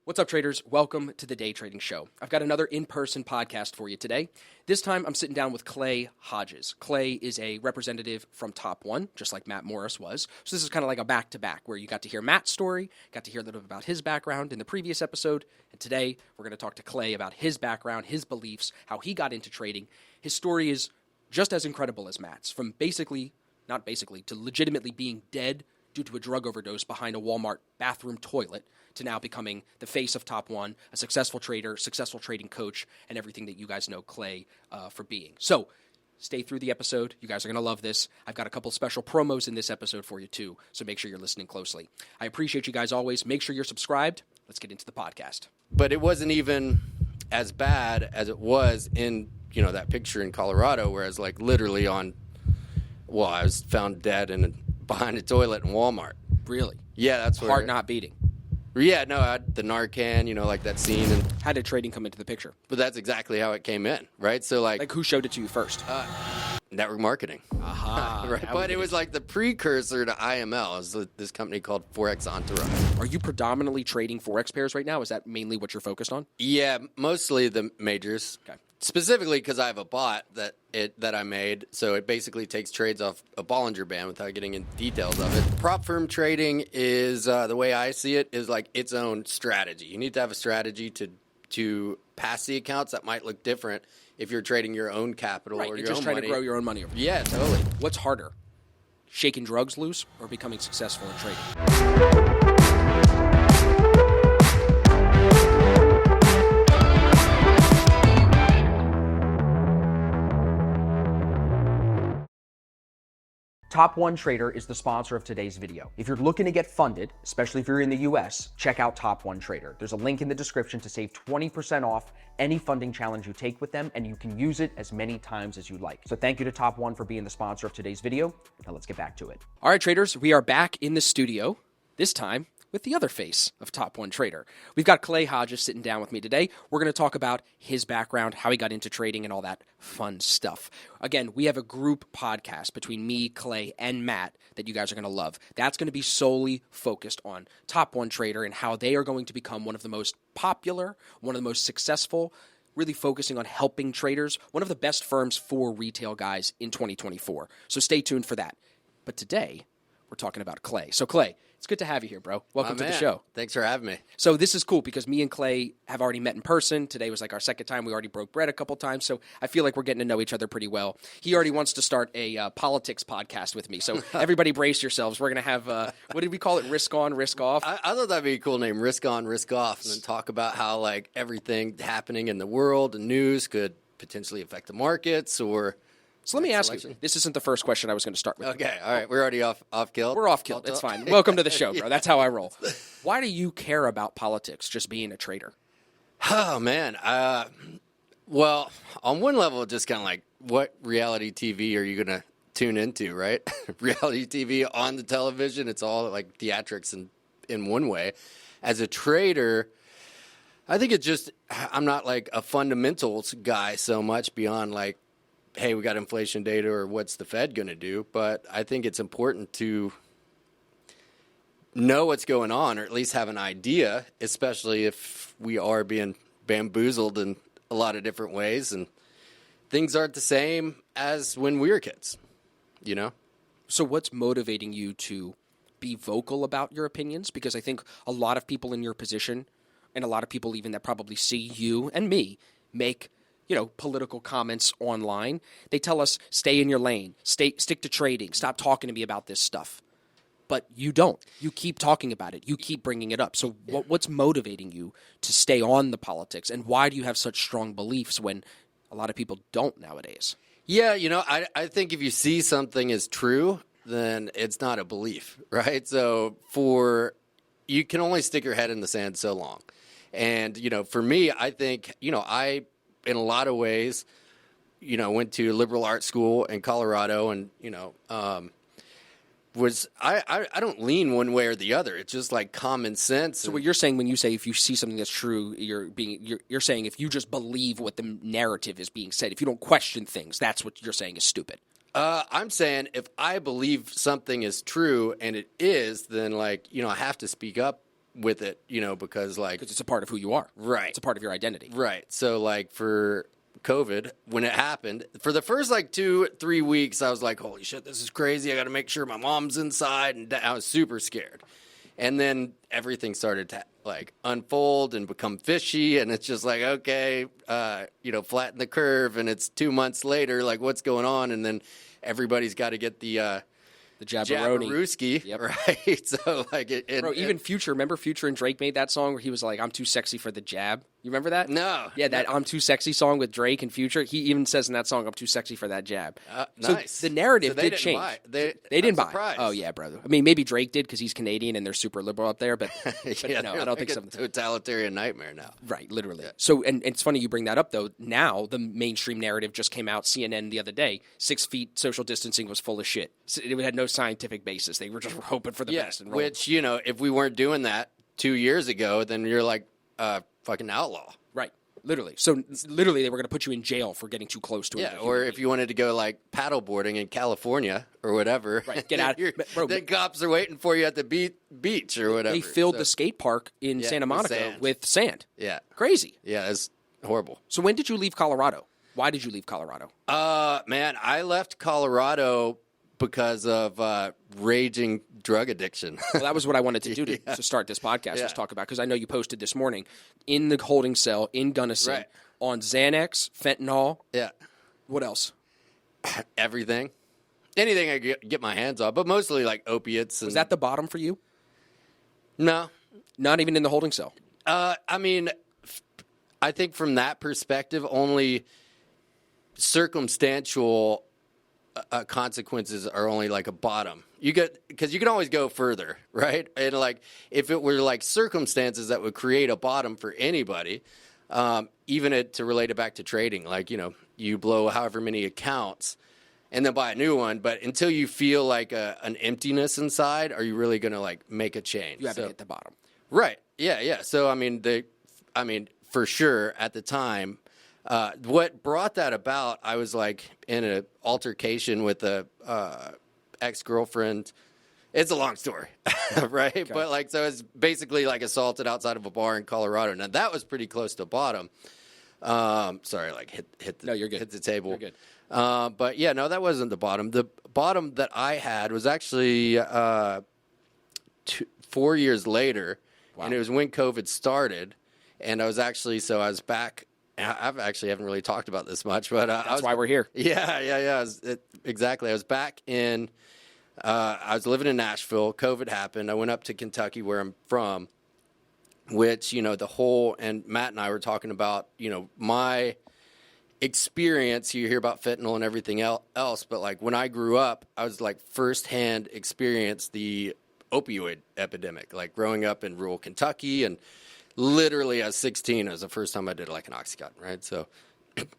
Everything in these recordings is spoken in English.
What's up, traders? Welcome to the Day Trading Show. I've got another in-person podcast for you today. This time, I'm sitting down with Clay Hodges. Clay is a representative from Top One, just like Matt Morris was. So this is kind of like a back-to-back where you got to hear Matt's story, got to hear a little bit about his background in the previous episode, and today we're going to talk to Clay about his background, his beliefs, how he got into trading. His story is just as incredible as Matt's, from to legitimately being dead due to a drug overdose behind a Walmart bathroom toilet, to now becoming the face of Top One, a successful trader, successful trading coach, and everything that you guys know Clay for being. So stay through the episode. You guys are going to love this. I've got a couple special promos in this episode for you too, so make sure you're listening closely. I appreciate you guys always. Make sure you're subscribed. Let's get into the podcast. But it wasn't even as bad as it was in, that picture in Colorado, where I was like literally I was found dead behind a toilet in Walmart. Really? Yeah, that's where. Heart not beating. Yeah, no, I had the Narcan, like that scene. And how did trading come into the picture? But that's exactly how it came in, right? So like who showed it to you first? Network marketing. Aha. Right? But it was like the precursor to IML. It was this company called Forex Entourage. Are you predominantly trading Forex pairs right now? Is that mainly what you're focused on? Yeah, mostly the majors. Okay. Specifically because I have a bot that I made, so it basically takes trades off a Bollinger Band without getting into details of it. Prop firm trading is, the way I see it, is like its own strategy. You need to have a strategy to pass the accounts that might look different if you're trading your own capital or your own money. You're just trying to grow your own money. Yeah, totally. What's harder, shaking drugs loose or becoming successful in trading? TopOneTrader is the sponsor of today's video. If you're looking to get funded, especially if you're in the US, check out TopOneTrader. There's a link in the description to save 20% off any funding challenge you take with them, and you can use it as many times as you like. So thank you to Top One for being the sponsor of today's video. Now let's get back to it. All right, traders, we are back in the studio, this time with the other face of TopOneTrader. We've got Clay Hodges sitting down with me today. We're going to talk about his background, how he got into trading, and all that fun stuff. Again, we have a group podcast between me, Clay, and Matt that you guys are going to love. That's going to be solely focused on TopOneTrader and how they are going to become one of the most popular, one of the most successful, really focusing on helping traders, one of the best firms for retail guys in 2024. So stay tuned for that. But today, we're talking about Clay. So Clay, it's good to have you here, bro. Welcome to the show. Thanks for having me. So this is cool because me and Clay have already met in person. Today was like our second time. We already broke bread a couple times, so I feel like we're getting to know each other pretty well. He already wants to start a politics podcast with me, so everybody brace yourselves. We're going to have, what did we call it, Risk On, Risk Off? I thought that'd be a cool name, Risk On, Risk Off, and then talk about how like everything happening in the world and news could potentially affect the markets or... So let me ask you, this isn't the first question I was going to start with. Okay, all right. We're already off kilt. We're off kilt. That's fine. Welcome to the show, bro. That's how I roll. Why do you care about politics, just being a trader? Oh, man. Well, on one level, just kind of like, what reality TV are you going to tune into, right? Reality TV on the television, it's all like theatrics in one way. As a trader, I think I'm not like a fundamentals guy so much beyond like, hey, we got inflation data or what's the Fed going to do? But I think it's important to know what's going on or at least have an idea, especially if we are being bamboozled in a lot of different ways and things aren't the same as when we were kids, So what's motivating you to be vocal about your opinions? Because I think a lot of people in your position and a lot of people even that probably see you and me make political comments online. They tell us, stay in your lane, stick to trading, stop talking to me about this stuff. But you don't. You keep talking about it. You keep bringing it up. So what's motivating you to stay on the politics? And why do you have such strong beliefs when a lot of people don't nowadays? Yeah, I think if you see something as true, then it's not a belief, right? So you can only stick your head in the sand so long. And, for me, I think, in a lot of ways, went to liberal arts school in Colorado and, I don't lean one way or the other. It's just like common sense. So what you're saying when you say if you see something that's true, you're saying if you just believe what the narrative is being said, if you don't question things, that's what you're saying is stupid. I'm saying if I believe something is true and it is, then I have to speak up with it, you know, because like Because it's a part of who you are. Right. It's a part of your identity. Right. So like for COVID, when it happened, for the first like 2-3 weeks, I was like, holy shit, this is crazy. I got to make sure my mom's inside. And I was super scared. And then everything started to like unfold and become fishy. And it's just like, okay, you know, flatten the curve. And it's 2 months later, like what's going on? And then everybody's got to get the Jabberoni. Jabberooski, Yep. right? So like Bro, even Future, remember Future and Drake made that song where he was like, I'm too sexy for the jab? You remember that? No. Yeah, that I'm Too Sexy song with Drake and Future. He even says in that song, I'm too sexy for that jab. Nice. So the narrative So they did didn't change. buy it. They didn't I'm buy it. surprised. Oh, yeah, brother. I mean, maybe Drake did because he's Canadian and they're super liberal up there, but, Yeah, no, they're I don't like think a so. totalitarian nightmare now. Right, literally. So, and it's funny you bring that up, though. Now, the mainstream narrative just came out, CNN the other day. 6 feet social distancing was full of shit. It had no scientific basis. They were just hoping for the best. And rolling. Which, you know, if we weren't doing that 2 years ago, then you're like fucking outlaw. Right, literally. So, literally, they were going to put you in jail for getting too close to it. Yeah, or if you wanted to go like paddleboarding in California or whatever, Right, get out. Bro, then cops are waiting for you at the beach or whatever. they filled So, the skate park in Santa with Monica sand. with sand. Yeah, Crazy. yeah, it's horrible. So when did you leave Colorado? Why did you leave Colorado? Man, I left Colorado because of raging drug addiction. Well, that was what I wanted to do to start this podcast, was talk about, because I know you posted this morning in the holding cell in Gunnison Right. on Xanax, fentanyl. Yeah, What else? everything, anything I get my hands on, but mostly like opiates. And, Was that the bottom for you? no? Not even in the holding cell. I mean, I think from that perspective, only circumstantial consequences are only like a bottom. Because you can always go further, right? And like if it were like circumstances that would create a bottom for anybody, even to relate it back to trading, like, you know, you blow however many accounts and then buy a new one, but until you feel like an emptiness inside, are you really going to like make a change? You haven't hit the bottom. Right. Yeah, yeah. So I mean, for sure at the time, what brought that about, I was like in an altercation with a ex-girlfriend. It's a long story, right? Okay. But like, so it's basically like assaulted outside of a bar in Colorado. Now that was pretty close to bottom. Sorry, like hit the, no, you're good. Hit the table. You're good. But yeah, no, that wasn't the bottom. The bottom that I had was actually 4 years later. Wow. And it was when COVID started. And I was back. I haven't really talked about this much, but that's why we're here. Yeah. Exactly. I was back in. I was living in Nashville. COVID happened. I went up to Kentucky, where I'm from, which, you know, and Matt and I were talking about, you know, my experience. You hear about fentanyl and everything else, but like when I grew up, I was like firsthand experienced the opioid epidemic, like growing up in rural Kentucky, and literally at 16, it was the first time I did like an Oxycontin, right? So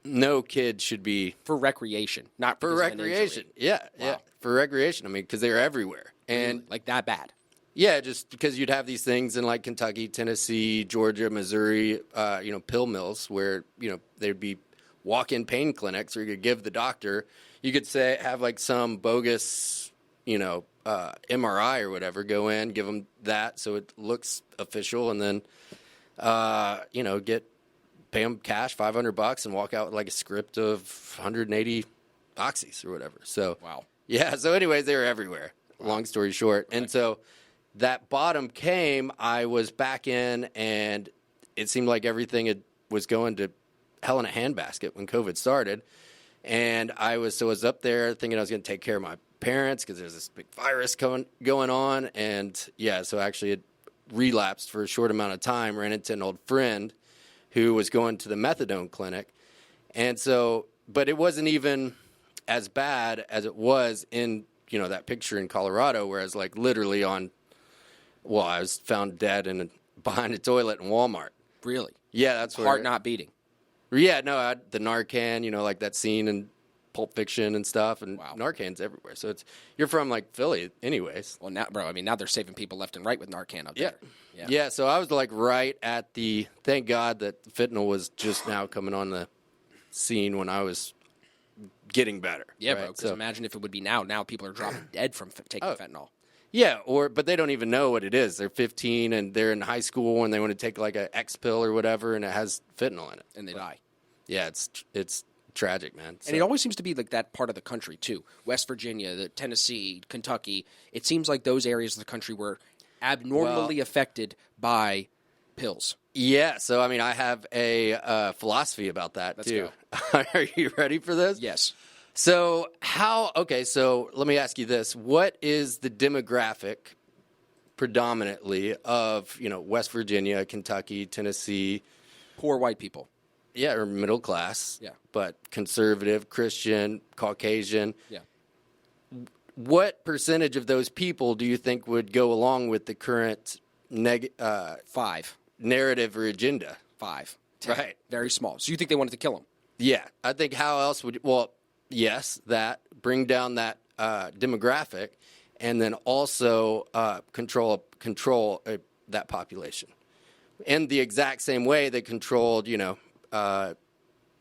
no kid should be... For recreation, not for recreation. Yeah, wow. Yeah, for recreation. I mean, because they were everywhere. And like that bad. Yeah, just because you'd have these things in like Kentucky, Tennessee, Georgia, Missouri, pill mills where, you know, there'd be walk-in pain clinics where you could give the doctor, you could have like some bogus, MRI or whatever, go in, give them that so it looks official, and then, pay them cash, $500, and walk out with like a script of 180 oxys or whatever. So, wow. Yeah. So anyways, they were everywhere. Wow. Long story short. Right. And so that bottom came, I was back in, and it seemed like everything was going to hell in a handbasket when COVID started. And I was up there thinking I was going to take care of my parents because there's this big virus going on. And yeah, so actually it relapsed for a short amount of time, ran into an old friend who was going to the methadone clinic. And so, but it wasn't even as bad as it was in, that picture in Colorado, whereas like literally I was found dead behind a toilet in Walmart. Really? Yeah, that's where... Heart not beating. Yeah, no, I had the Narcan, like that scene in Pulp Fiction and stuff, and wow. Narcan's everywhere. So you're from like Philly anyways. Well, now they're saving people left and right with Narcan out there. Yeah, so I was like right at thank God that fentanyl was just now coming on the scene when I was getting better. Yeah, right? bro, because imagine if it would be now. Now people are dropping dead from taking fentanyl. Yeah, but they don't even know what it is. They're 15 and they're in high school and they want to take like a X pill or whatever, and it has fentanyl in it, and they die. Yeah, it's tragic, man. And it always seems to be like that part of the country too. West Virginia, Tennessee, Kentucky. It seems like those areas of the country were abnormally affected by pills. Yeah, so I mean, I have a philosophy about that. Let's too. Are you ready for this? Yes. So so let me ask you this. What is the demographic predominantly of, West Virginia, Kentucky, Tennessee? Poor white people. Yeah, or middle class. Yeah. But conservative, Christian, Caucasian. Yeah. What percentage of those people do you think would go along with the current 5. narrative or agenda? 5. 10. Right. Very small. So you think they wanted to kill him? Yeah. I think how else would yes, that bring down that demographic, and then also control that population in the exact same way they controlled,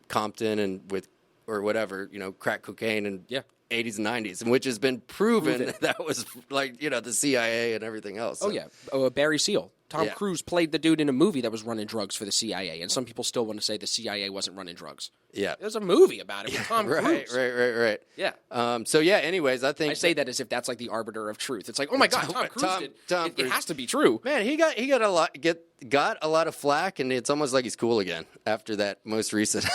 Compton and or whatever, crack cocaine and 80s and 90s, and which has been proven that was like, the CIA and everything else. So. Oh, yeah. Barry Seal. Tom Yeah. Cruise played the dude in a movie that was running drugs for the CIA, and some people still want to say the CIA wasn't running drugs. Yeah. There's a movie about it with Tom Cruise. Right. Yeah. Anyways, I think I say that as if that's like the arbiter of truth. It's like, oh my God, Tom Cruise did. Tom It Cruise. has to be true. Man, he got a lot of flack, and it's almost like he's cool again after that most recent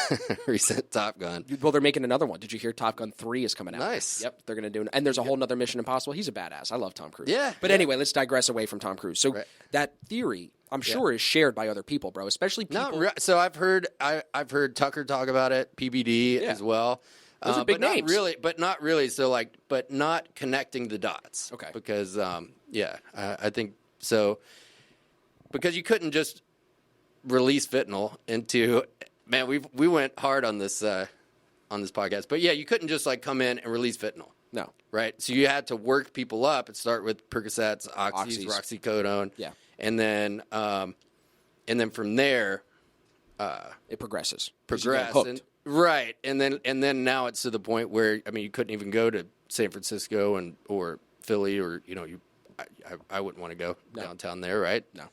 Top Gun. Well, they're making another one. Did you hear Top Gun 3 is coming out? Nice. Yep, they're going to do it. And there's a whole nother Mission Impossible. He's a badass. I love Tom Cruise. Yeah, But yeah. anyway, let's digress away from Tom Cruise. So that theory, I'm sure, is shared by other people, bro, especially people. So I've heard Tucker talk about it, PBD as well. Those are big but names. Not really. So but not connecting the dots. Okay. Because I think so. Because you couldn't just release fentanyl into. Man, we went hard on this podcast, but yeah, you couldn't just like come in and release fentanyl. No. Right. So you had to work people up and start with Percocets, Oxys, Roxycodone. Yeah. And then from there, It progresses. progress. Right. And then now it's to the point where, I mean, you couldn't even go to San Francisco or Philly or, I wouldn't want to go downtown there. Right. No.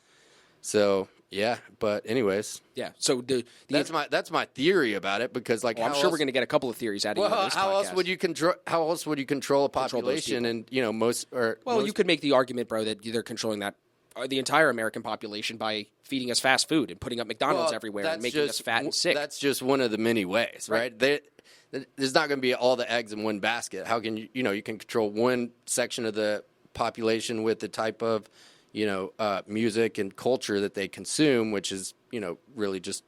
So, yeah. But anyways. Yeah. So That's my theory about it, because like, I'm sure we're going to get a couple of theories out of you on this how podcast. How else would you control a population? And, You could make the argument, bro, that they're controlling that the entire American population by feeding us fast food and putting up McDonald's everywhere and making us fat and sick. That's just one of the many ways, right? There's not going to be all the eggs in one basket. How can you can control one section of the population with the type of, music and culture that they consume, which is, really just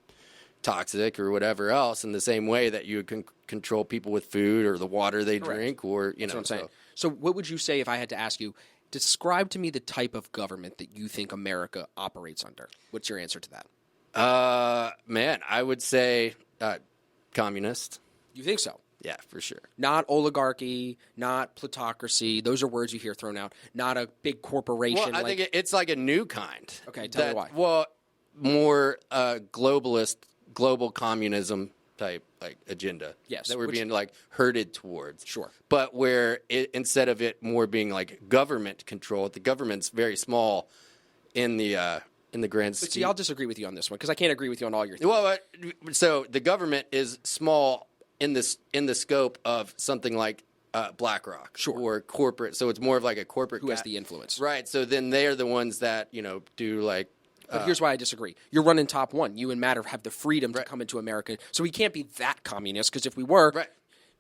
toxic or whatever else, in the same way that you can control people with food or the water they drink, or, That's what I'm saying. So what would you say if I had to ask you, describe to me the type of government that you think America operates under? What's your answer to that? Man, I would say communist. You think so? Yeah, for sure. Not oligarchy, not plutocracy. Those are words you hear thrown out. Not a big corporation. Well, I think it's like a new kind. Okay, tell me why. Well, more globalist, global communism type like agenda. Yes, that we're being like herded towards. Sure. But where instead of it more being like government control, the government's very small in the grand scheme. But see, I'll disagree with you on this one because I can't agree with you on all your things. Well, so the government is small in the scope of something like BlackRock, or corporate. So it's more of like a corporate who has the influence, right? So then they're the ones that do like. But here's why I disagree. You're running Top One. You and Matt have the freedom to come into America, so we can't be that communist. Because if we were,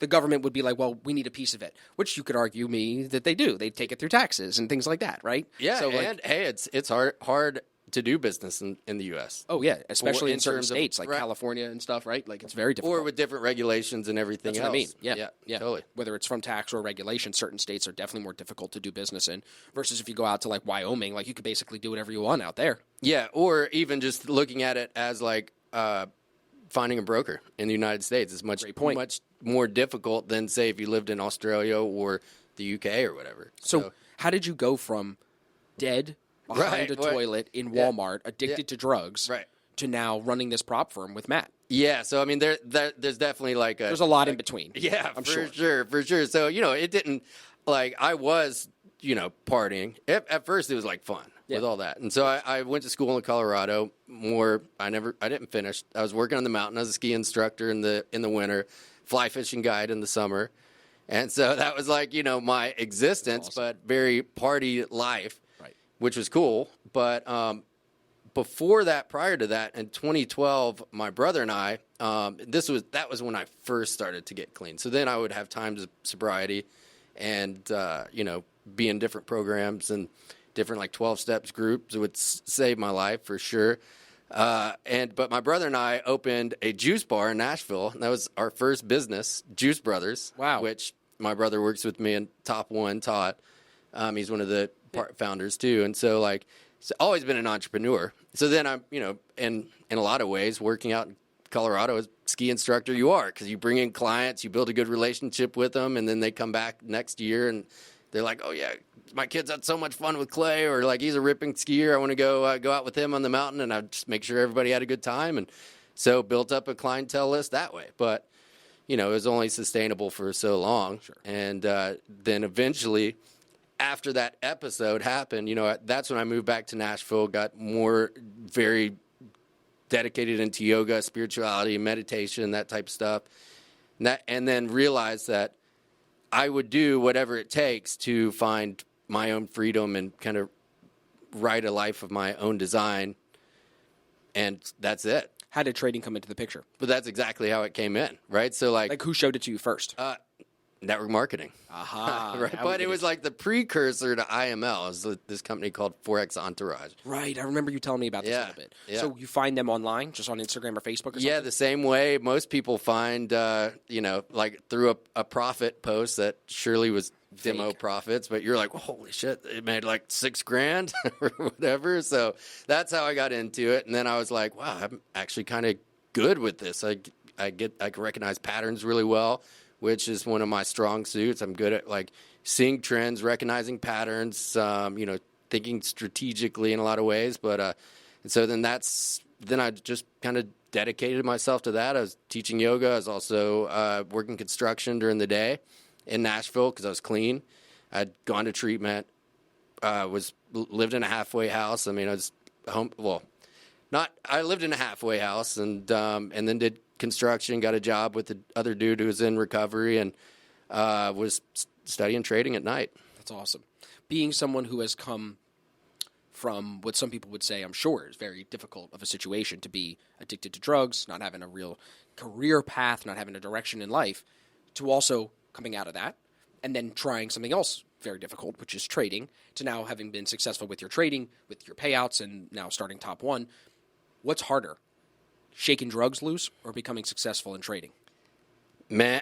the government would be like, "Well, we need a piece of it," which you could argue that they do. They take it through taxes and things like that, right? Yeah. So, and hey, it's hard to do business in the U.S. Oh yeah, especially in certain terms of- states like California and stuff, right? Like it's very difficult. Or with different regulations and everything That's else. what I mean. Yeah, totally. Whether it's from tax or regulation, certain states are definitely more difficult to do business in. Versus if you go out to like Wyoming, like you could basically do whatever you want out there. Yeah, or even just looking at it as like finding a broker in the United States is much more difficult than say if you lived in Australia or the UK or whatever. So how did you go from dead behind a toilet in Walmart, addicted to drugs, to now running this prop firm with Matt? Yeah, so I mean, there's definitely like there's a lot in between. Yeah, I'm for sure. So it didn't like I was partying. At first, it was like fun with all that. And so I went to school in Colorado. I didn't finish. I was working on the mountain as a ski instructor in the winter, fly fishing guide in the summer. And so that was like, my existence, but very party life, which was cool. But prior to that, in 2012, my brother and I, that was when I first started to get clean. So then I would have times of sobriety and, be in different programs and different like 12 steps groups. It would save my life for sure. But my brother and I opened a juice bar in Nashville, and that was our first business, Juice Brothers. Wow. Which my brother works with me in Top One, Todd. He's one of the founders too. And so like, it's always been an entrepreneur. So then I'm, in a lot of ways, working out in Colorado as ski instructor, you are, because you bring in clients, you build a good relationship with them, and then they come back next year and they're like, oh yeah, my kid's had so much fun with Clay, or like he's a ripping skier. I want to go out with him on the mountain, and I just make sure everybody had a good time. And so built up a clientele list that way. But, it was only sustainable for so long. Sure. And then eventually, after that episode happened, that's when I moved back to Nashville, got very dedicated into yoga, spirituality, meditation, that type of stuff. And then realized that I would do whatever it takes to find my own freedom and kind of write a life of my own design. And that's it. How did trading come into the picture? But that's exactly how it came in, right? So like who showed it to you first? Network marketing. Aha. Right. But it was like the precursor to IML. It was this company called Forex Entourage. Right. I remember you telling me about this a little bit. Yeah. So you find them online, just on Instagram or Facebook or something? Yeah, the same way most people find, like through a profit post that surely was demo profits, but you're like, well, holy shit, it made like $6,000 or whatever. So that's how I got into it. And then I was like, wow, I'm actually kind of good with this. I can recognize patterns really well, which is one of my strong suits. I'm good at like seeing trends, recognizing patterns, thinking strategically in a lot of ways. But and so then I just kind of dedicated myself to that. I was teaching yoga. I was also working construction during the day in Nashville because I was clean. I'd gone to treatment. Lived in a halfway house. I mean, I was home. Well, I lived in a halfway house and then did construction, got a job with the other dude who was in recovery, and was studying trading at night. That's awesome. Being someone who has come from what some people would say, I'm sure, is very difficult of a situation, to be addicted to drugs, not having a real career path, not having a direction in life, to also coming out of that and then trying something else very difficult, which is trading, to now having been successful with your trading, with your payouts, and now starting Top One. What's harder, shaking drugs loose or becoming successful in trading? Man,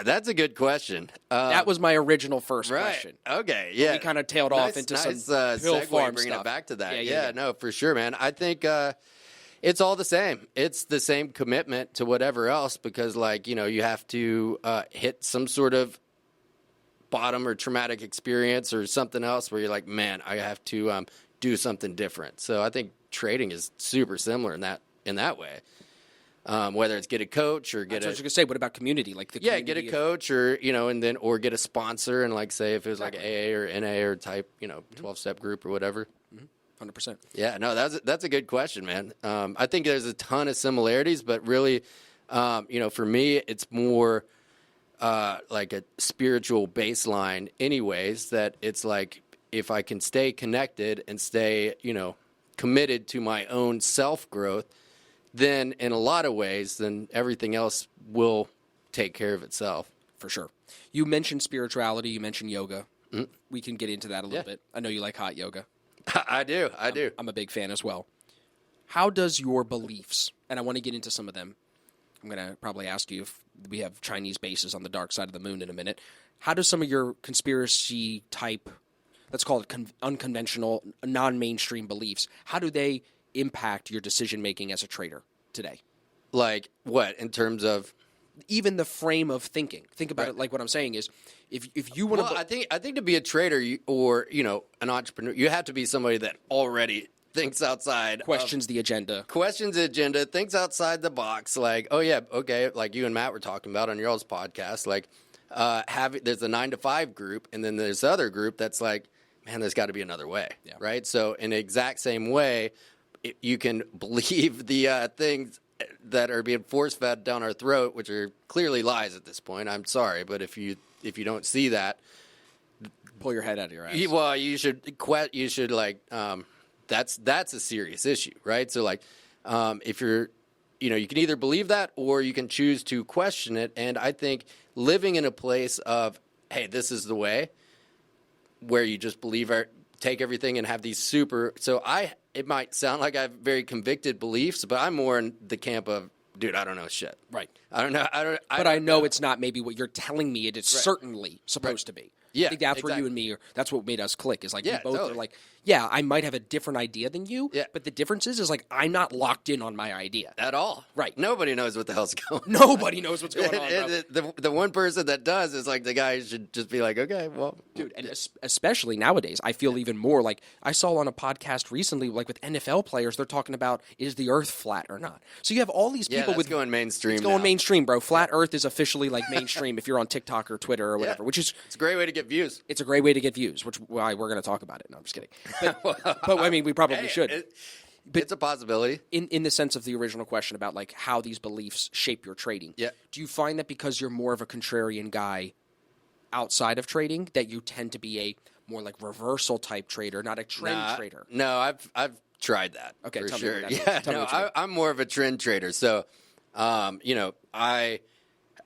that's a good question. That was my original first question. Okay, yeah. We kind of tailed off into some pill segue farm bringing stuff. it back to that. Yeah, No, for sure, man. I think it's all the same. It's the same commitment to whatever else because, like, you have to hit some sort of bottom or traumatic experience or something else where you're like, man, I have to do something different. So I think trading is super similar in that way. Whether it's get a coach or That's what I was going to say. What about community? Like get a coach or or get a sponsor and like say if it was like AA or NA or type 12-step group or whatever. 100%. Yeah, no, that's a good question, man. I think there's a ton of similarities, but really, for me, it's more like a spiritual baseline, anyways. That it's like if I can stay connected and stay committed to my own self growth, then in a lot of ways, then everything else will take care of itself. For sure. You mentioned spirituality. You mentioned yoga. Mm-hmm. We can get into that a little bit. I know you like hot yoga. I do. I'm a big fan as well. How does your beliefs, and I want to get into some of them. I'm going to probably ask you if we have Chinese bases on the dark side of the moon in a minute. How does some of your conspiracy type, let's call it unconventional, non-mainstream beliefs, how do they impact your decision-making as a trader today? Like what, in terms of? Even the frame of thinking. Think about it like what I'm saying is, if you want to... Well, I think to be a trader or, an entrepreneur, you have to be somebody that already thinks outside. Questions the agenda, thinks outside the box. Like, oh yeah, okay, like you and Matt were talking about on your all's podcast, like there's a 9 to 5 group, and then there's the other group that's like, man, there's got to be another way, Yeah. right? So in the exact same way, you can believe the things that are being force-fed down our throat, which are clearly lies at this point. I'm sorry, but if you don't see that, Pull your head out of your ass. you should like that's a serious issue, right? So like if you're you can either believe that or you can choose to question it. And I think living in a place of, hey, this is the way, where you just take everything and have these it might sound like I have very convicted beliefs, but I'm more in the camp of, dude, I don't know shit. Right. I don't know. But I know it's not maybe what you're telling me it is certainly supposed to be. Yeah, I think that's where exactly. you and me that's what made us click. Is like Yeah, we both totally. are like, yeah, I might have a different idea than you, Yeah. but the difference is like I'm not locked in on my idea. At all. Right. Nobody knows what the hell's going on. Nobody knows what's going on, bro. The one person that does is like the guy who should just be like, okay, well. Dude, and especially nowadays, I feel even more like I saw on a podcast recently, like with NFL players, they're talking about is the Earth flat or not. So you have all these people with going mainstream. It's going now. mainstream, bro. Flat Earth is officially like mainstream if you're on TikTok or Twitter or whatever, which is It's a great way to get views. it's a great way to get views. Which why we're going to talk about it. No, I'm just kidding. But I mean, we probably should. It's a possibility. In the sense of the original question about like how these beliefs shape your trading. Yeah. Do you find that because you're more of a contrarian guy outside of trading that you tend to be a more like reversal type trader, not a trend trader? No, I've tried that. Okay, for tell me sure. what that means. Yeah, Tell me no, what you mean. I'm more of a trend trader. So, I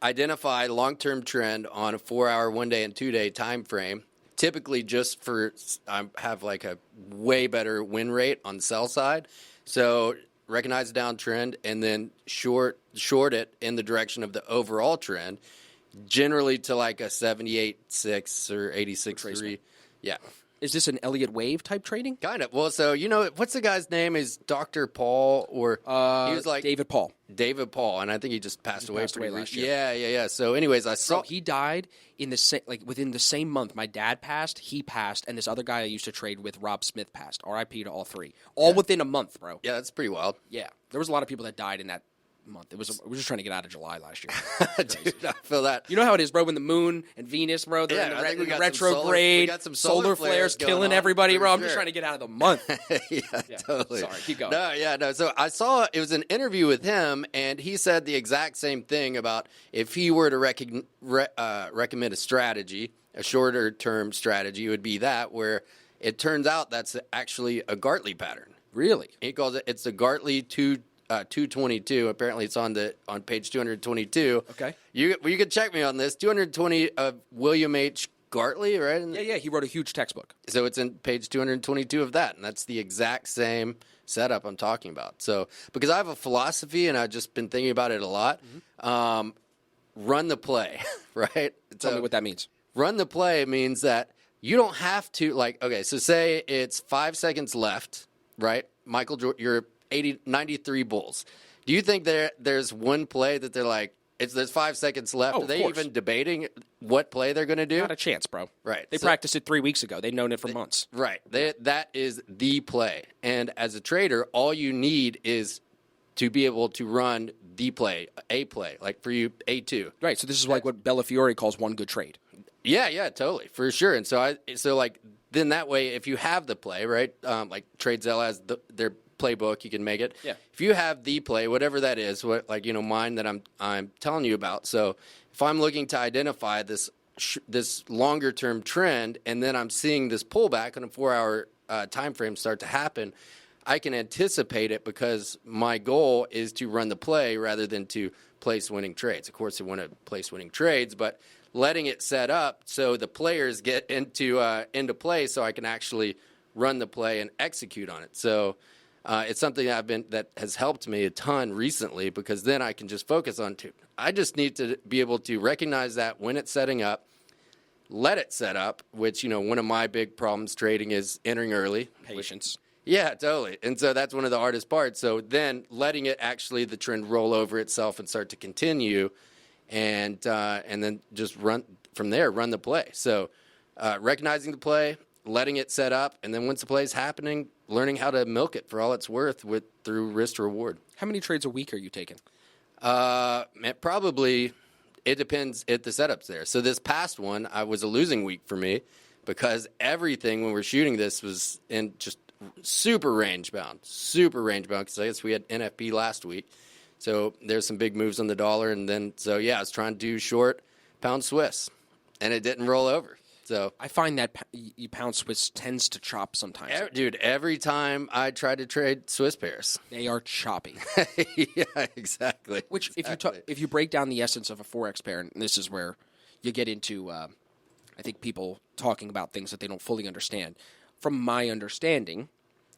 identify long-term trend on a 4-hour, 1-day, and 2-day time frame. Typically, just for I have like a way better win rate on the sell side. So recognize the downtrend and then short it in the direction of the overall trend, generally to like a 78.6 or 86.3. Yeah. Is this an Elliott wave type trading? Kind of. Well, so what's the guy's name? Is Dr. Paul or he was like David Paul. David Paul, and I think he just passed away passed away last year. Yeah. So, anyways, I saw He died in the same within the same month. My dad passed, he passed, and this other guy I used to trade with, Rob Smith, passed. R.I.P. to all three, all within a month, bro. Yeah, that's pretty wild. Yeah, there was a lot of people that died in that month. We were just trying to get out of July last year. Dude, I feel that. You know how it is, bro. When the moon and Venus, bro, they're Yeah, I think we in the got some retrograde. we got some solar flares going killing on, everybody, for bro. I'm just sure. trying to get out of the month. yeah, totally. Sorry, keep going. No. So I saw it was an interview with him, and he said the exact same thing about if he were to recommend a strategy, a shorter term strategy, it would be that where it turns out that's actually a Gartley pattern. Really? He calls it's the Gartley 222. Apparently, it's on page 222. Okay. You can check me on this. 220 of William H. Gartley, right? Yeah. He wrote a huge textbook. So it's in page 222 of that, and that's the exact same setup I'm talking about. So because I have a philosophy, and I've just been thinking about it a lot, run the play, right? Tell me what that means. Run the play means that you don't have to, like, okay, so say it's 5 seconds left, right? Michael, you're 93 Bulls. Do you think there's one play that they're like, there's 5 seconds left? Oh, Are they of course. even debating what play they're going to do? Not a chance, bro. Right. They So- practiced it 3 weeks ago. They've known it for months. Right. That is the play. And as a trader, all you need is to be able to run the play, a play, like for you, A2. Right. So this is like what Bellafiore calls one good trade. Yeah, totally, for sure. And so then that way, if you have the play, right, like TradeZell has their playbook, you can make it. Yeah. If you have the play, whatever that is, mine that I'm telling you about. So if I'm looking to identify this longer term trend, and then I'm seeing this pullback on a 4-hour time frame start to happen, I can anticipate it because my goal is to run the play rather than to place winning trades. Of course, I want to place winning trades, but letting it set up so the players get into play, so I can actually run the play and execute on it. So it's something that has helped me a ton recently, because then I can just focus on I just need to be able to recognize that when it's setting up, let it set up. Which one of my big problems trading is entering early. Patience. Yeah, totally. And so that's one of the hardest parts. So then letting it actually the trend roll over itself and start to continue. And then just run from there, run the play. So recognizing the play, letting it set up, and then once the play is happening, learning how to milk it for all it's worth through risk to reward. How many trades a week are you taking? It depends if the setup's there. So this past one, I was a losing week for me, because everything when we're shooting this was in just super range bound, because I guess we had NFP last week. So there's some big moves on the dollar. And then, so yeah, I was trying to do short pound Swiss, and it didn't roll over. So I find that pound Swiss tends to chop sometimes. Dude, every time I try to trade Swiss pairs, They are choppy. yeah, exactly. Which, exactly. if you break down the essence of a Forex pair, and this is where you get into, I think, people talking about things that they don't fully understand. From my understanding,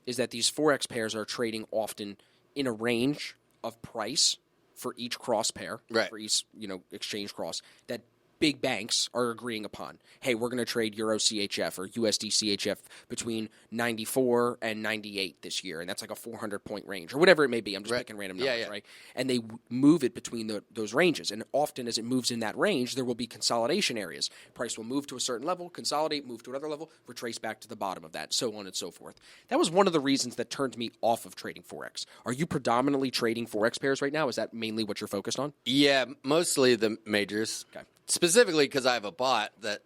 is that these Forex pairs are trading often in a range of price for each cross pair, right, for each exchange cross that big banks are agreeing upon. Hey, we're going to trade Euro CHF or USD CHF between 94 and 98 this year, and that's like a 400-point range or whatever it may be. I'm just picking random numbers, right? And they move it between those ranges, and often as it moves in that range, there will be consolidation areas. Price will move to a certain level, consolidate, move to another level, retrace back to the bottom of that, so on and so forth. That was one of the reasons that turned me off of trading Forex. Are you predominantly trading Forex pairs right now? Is that mainly what you're focused on? Yeah, mostly the majors. Okay. Specifically because I have a bot that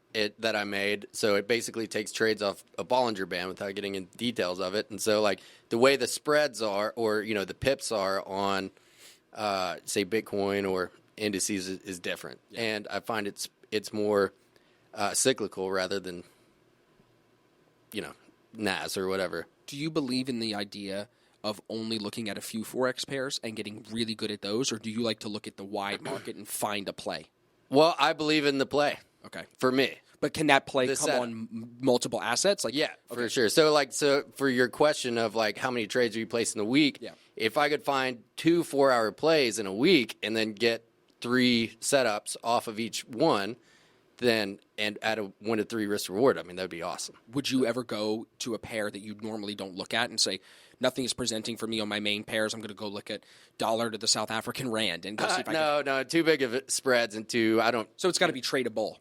I made, so it basically takes trades off a Bollinger Band without getting into details of it. And so, like, the way the spreads are, or the pips are on, say, Bitcoin or indices is different. Yeah. And I find it's more cyclical rather than NAS or whatever. Do you believe in the idea of only looking at a few Forex pairs and getting really good at those, or do you like to look at the wide market and find a play? Well, I believe in the play. Okay. For me. But can that play come on multiple assets? Like, yeah, for sure. So for your question of like how many trades are you placing a week, if I could find 2 4-hour plays in a week and then get 3 setups off of each one, then and at a 1 to 3 risk reward, I mean, that'd be awesome. Would you ever go to a pair that you normally don't look at and say, nothing is presenting for me on my main pairs, I'm going to go look at dollar to the South African rand and go see if I can... No, too big of spreads and I don't... So it's got to be tradable.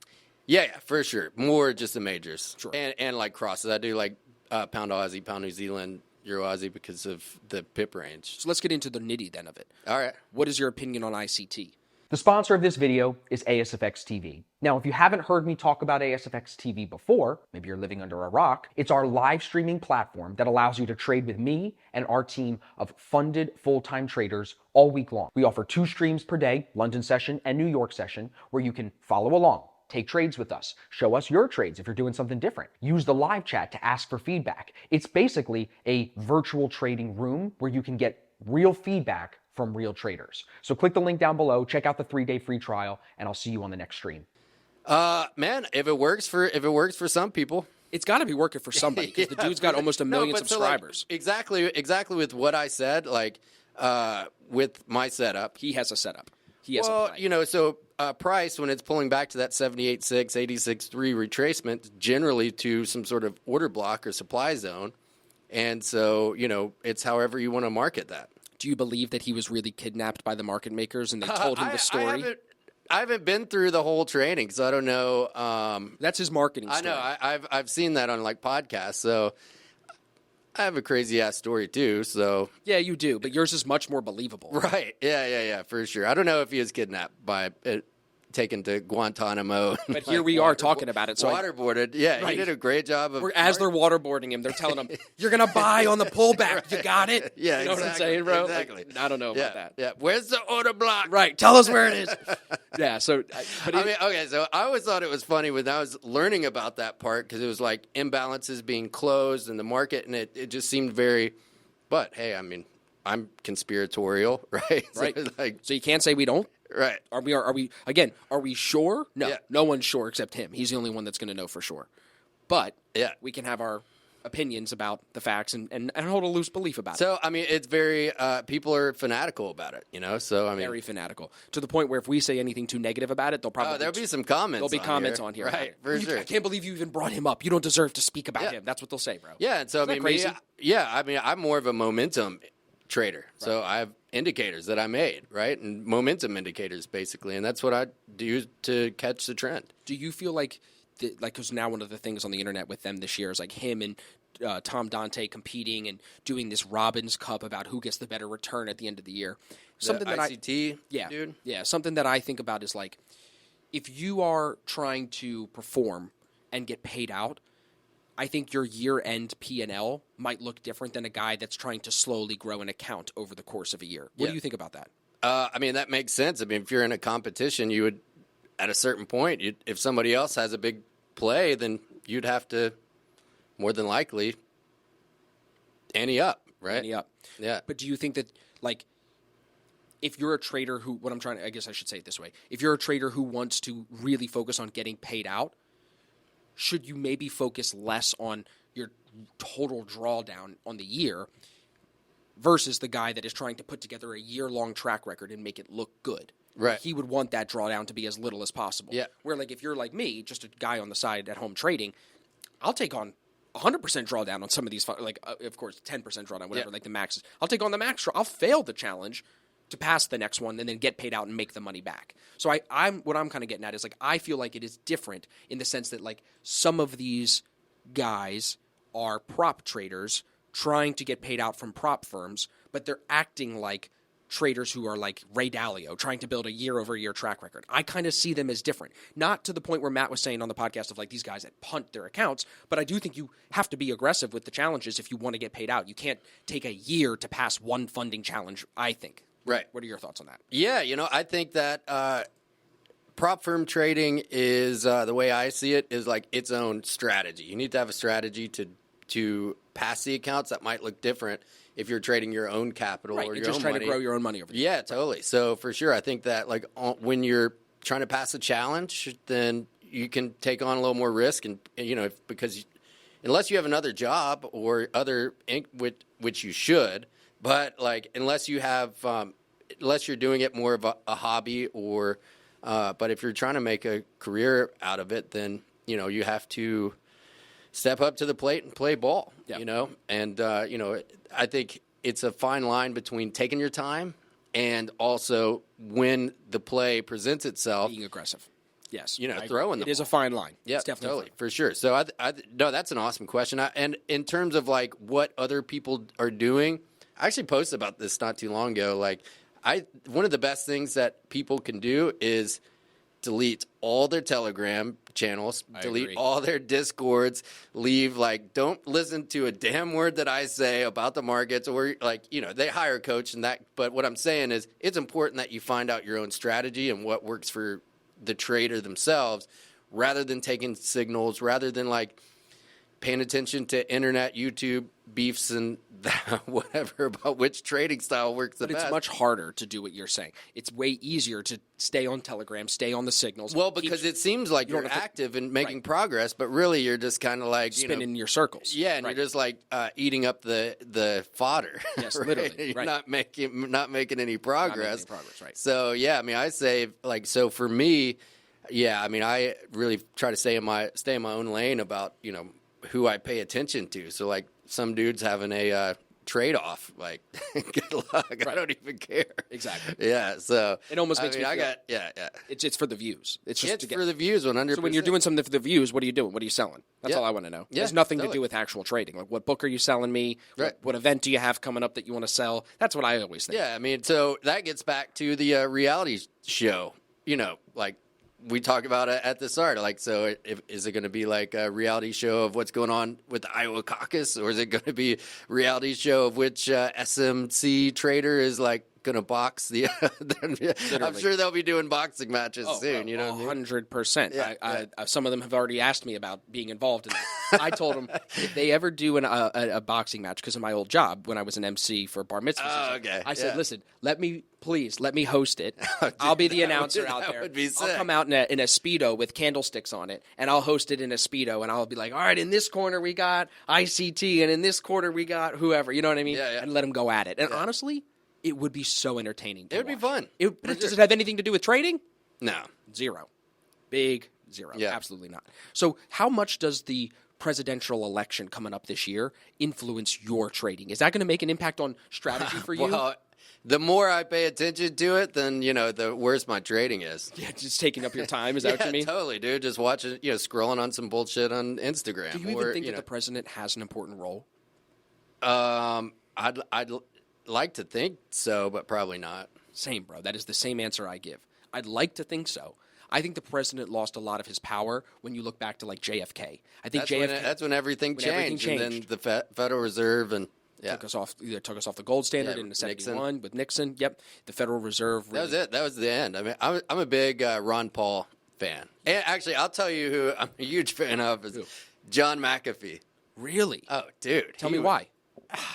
Yeah, for sure. More just the majors. Sure. And like crosses. I do like pound Aussie, pound New Zealand, Euro Aussie because of the pip range. So let's get into the nitty then of it. All right. What is your opinion on ICT? The sponsor of this video is ASFX TV. Now, if you haven't heard me talk about ASFX TV before, maybe you're living under a rock, it's our live streaming platform that allows you to trade with me and our team of funded full-time traders all week long. We offer 2 streams per day, London session and New York session, where you can follow along, take trades with us, show us your trades if you're doing something different, use the live chat to ask for feedback. It's basically a virtual trading room where you can get real feedback from real traders. So click the link down below, check out the 3-day free trial, and I'll see you on the next stream. Man, if it works for some people, it's got to be working for somebody because the dude's got almost 1 million subscribers. So like, exactly with what I said, like with my setup. He has a setup. He has a play. So price when it's pulling back to that 78.6, 86.3 retracement, generally to some sort of order block or supply zone. And so, it's however you want to market that. Do you believe that he was really kidnapped by the market makers and they told him the story? I haven't been through the whole training, so I don't know. That's his marketing story. I know. I've seen that on like podcasts, so I have a crazy ass story too. So yeah, you do, but yours is much more believable. Right? Yeah, for sure. I don't know if he was kidnapped by taken to Guantanamo. But here we are talking about it. So waterboarded. Yeah, right. He did a great job of... As they're waterboarding him, they're telling him, you're going to buy on the pullback. Right. You got it? Yeah, you know what I'm saying, bro? Exactly. Like, I don't know about that. Yeah, where's the order block? Right, tell us where it is. Yeah, so... so I always thought it was funny when I was learning about that part because it was like imbalances being closed in the market, and it just seemed very... But, hey, I mean, I'm conspiratorial, right? Right. So you can't say we don't? Right. Are we sure? No. Yeah. No one's sure except him. He's the only one that's going to know for sure. But we can have our opinions about the facts and hold a loose belief about it. So, I mean, it's very, people are fanatical about it, So, I mean. Very fanatical. To the point where if we say anything too negative about it, they'll probably. There'll be some comments. There'll be comments on here. Right, for sure. I can't believe you even brought him up. You don't deserve to speak about him. That's what they'll say, bro. Yeah, and so, Isn't that crazy? I'm more of a momentum trader. Right. So I have indicators that I made, right? And momentum indicators, basically. And that's what I do to catch the trend. Do you feel like, because now one of the things on the internet with them this year is like him and Tom Dante competing and doing this Robbins Cup about who gets the better return at the end of the year. Something that ICT, dude? Yeah, something that I think about is like, if you are trying to perform and get paid out, I think your year-end P&L might look different than a guy that's trying to slowly grow an account over the course of a year. What do you think about that? I mean, that makes sense. I mean, if you're in a competition, you would, at a certain point, if somebody else has a big play, then you'd have to, more than likely, ante up, right? Ante up. Yeah. But do you think that, like, if you're a trader who, I guess I should say it this way. If you're a trader who wants to really focus on getting paid out, should you maybe focus less on your total drawdown on the year versus the guy that is trying to put together a year-long track record and make it look good? Right. He would want that drawdown to be as little as possible. Yeah. Where, like, if you're like me, just a guy on the side at home trading, I'll take on 100% drawdown on some of these, like, of course, 10% drawdown, whatever, like the max is. I'll take on the max. I'll fail the challenge to pass the next one and then get paid out and make the money back. So I'm what I'm kind of getting at is, like, I feel like it is different in the sense that, like, some of these guys are prop traders trying to get paid out from prop firms, but they're acting like traders who are like Ray Dalio, trying to build a year-over-year track record. I kind of see them as different. Not to the point where Matt was saying on the podcast of, like, these guys that punt their accounts, but I do think you have to be aggressive with the challenges if you want to get paid out. You can't take a year to pass one funding challenge, I think. Right. What are your thoughts on that? Yeah, I think that prop firm trading is, the way I see it, is like its own strategy. You need to have a strategy to pass the accounts that might look different if you're trading your own capital or your just own trying money. to grow your own money over there. Yeah, totally. So for sure, I think that, like, when you're trying to pass a challenge, then you can take on a little more risk, and because unless you have another job or other which you should, but like unless you have unless you're doing it more of a hobby or but if you're trying to make a career out of it, then you have to step up to the plate and play ball. Yep. And I think it's a fine line between taking your time and also when the play presents itself, Being aggressive. Yes. throwing the It is ball. a fine line. Yeah, It's definitely totally, for sure. So no, that's an awesome question. And in terms of like what other people are doing, I actually posted about this not too long ago. Like, one of the best things that people can do is delete all their Telegram channels, delete agree. all their Discords, don't listen to a damn word that I say about the markets, or they hire a coach and that. But what I'm saying is it's important that you find out your own strategy and what works for the trader themselves, rather than taking signals, rather than like paying attention to internet, YouTube beefs and whatever about which trading style works the best. But it's much harder to do what you're saying. It's way easier to stay on Telegram, stay on the signals. Well, because it seems like you're active and making progress, but really you're just kind of like spinning in your circles. Yeah, and you're just like eating up the fodder. Yes, right? literally. You're not making any progress. Right. So yeah, I mean, I say so for me, yeah, I mean, I really try to stay in my own lane about who I pay attention to. So like some dudes having a trade-off, like good luck. Right. I don't even care. Exactly. Yeah. So it almost makes me feel, yeah. It's for the views. It's for the views, 100%. So when you're doing something for the views, what are you doing? What are you selling? That's all I want to know. Yeah, it has nothing to do with actual trading. Like, what book are you selling me? Right. What event do you have coming up that you want to sell? That's what I always think. Yeah, I mean, so that gets back to the reality show. Like we talk about it at the start. Like, so is it going to be like a reality show of what's going on with the Iowa caucus, or is it going to be a reality show of which SMC trader is like going to box the? I'm sure they'll be doing boxing matches soon. You know, 100%. Yeah. Some of them have already asked me about being involved in that. I told them if they ever do a boxing match, because of my old job when I was an MC for bar mitzvahs. Oh, okay. I said, listen, let me host it. I'll be the announcer out there. Would be sick. I'll come out in a Speedo with candlesticks on it, and I'll host it in a Speedo, and I'll be like, all right, in this corner we got ICT, and in this corner we got whoever. You know what I mean? Yeah. And let them go at it. And honestly, it would be so entertaining to It would be watch. fun. Does it have anything to do with trading? No. Zero. Big zero. Yeah. Absolutely not. So how much does the presidential election coming up this year influence your trading? Is that going to make an impact on strategy for you? Well, the more I pay attention to it, then, the worse my trading is. Yeah, just taking up your time. Is that what you mean? Totally, dude. Just watching, scrolling on some bullshit on Instagram. Do you even think that the president has an important role? I'd like to think so, but probably not. Same, bro. That is the same answer I give. I'd like to think so. I think the president lost a lot of his power when you look back to like JFK. I think That's when everything changed. And then the Federal Reserve and took us off the gold standard in '71 with Nixon. Yep, the Federal Reserve. That was it. That was the end. I mean, I'm a big Ron Paul fan. And actually, I'll tell you who I'm a huge fan of is John McAfee. Really? Oh, dude. Tell me why.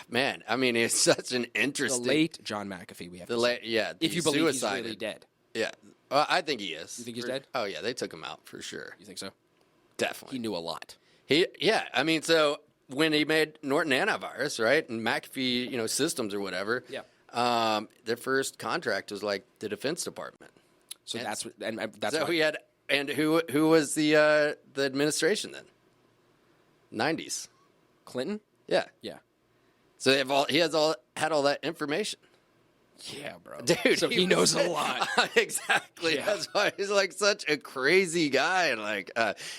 Man, I mean, it's such an interesting. The late John McAfee. We have to say. If you believe he's really dead. Yeah, well, I think he is. You think he's dead? Oh yeah, they took him out for sure. You think so? Definitely. He knew a lot. I mean, so when he made Norton Antivirus, right, and McAfee, systems or whatever, their first contract was like the Defense Department. So and that's so why. he had, and who was the administration then? 90s. Clinton? Yeah. Yeah. So he had all that information. Yeah, bro. Dude, so he knows a lot. Exactly. Yeah. That's why he's like such a crazy guy. And like,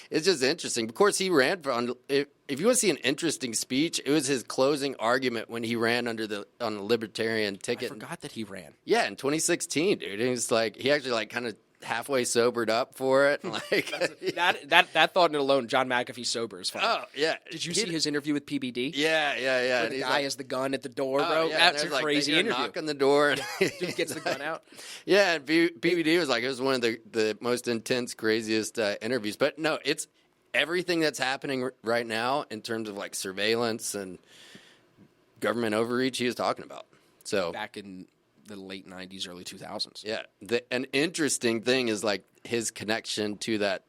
it's just interesting. Of course, he ran if you want to see an interesting speech, it was his closing argument when he ran on the libertarian ticket. I forgot that he ran. Yeah, in 2016, dude. And he's like, he actually like kind of halfway sobered up for it. Like that thought alone, John McAfee sober is fine. Oh yeah. Did you see his interview with PBD? Yeah. Where the guy has the gun at the door, bro. Yeah, that's a crazy interview. Knock on the door and Dude gets the gun out. Yeah, and PBD was like, it was one of the most intense, craziest interviews. But no, it's everything that's happening right now in terms of like surveillance and government overreach he was talking about. So back in the late 90s, early 2000s. Yeah. An interesting thing is like his connection to that,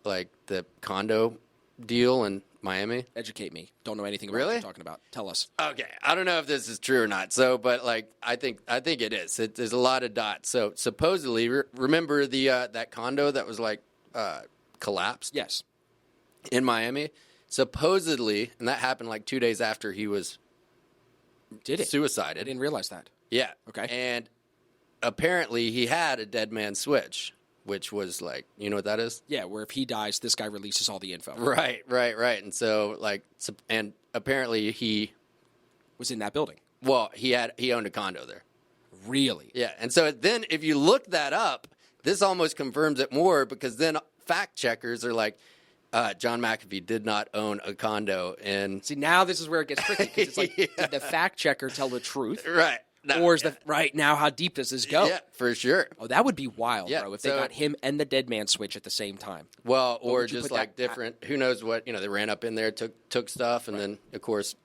like the condo deal in Miami. Educate me. Don't know anything about Really? what you're talking about. Tell us. Okay. I don't know if this is true or not. So, but like, I think it is. There's a lot of dots. So supposedly, remember the, that condo that was like, collapsed? Yes. In Miami? Supposedly, and that happened like 2 days after he was suicided. I didn't realize that. Yeah. Okay. And apparently he had a dead man switch, which was like, you know what that is? Yeah, where if he dies, this guy releases all the info. Right. And so like, and apparently he was in that building. Well, he owned a condo there. Really? Yeah. And so then if you look that up, this almost confirms it more because then fact checkers are like, John McAfee did not own a condo. And see, now this is where it gets tricky because it's like, did the fact checker tell the truth? Right. No, or is right now, how deep does this go? Yeah, for sure. Oh, that would be wild, Yeah, bro, if they got him and the dead man switch at the same time. Well, or just like different, who knows what, they ran up in there, took stuff, and then, of course,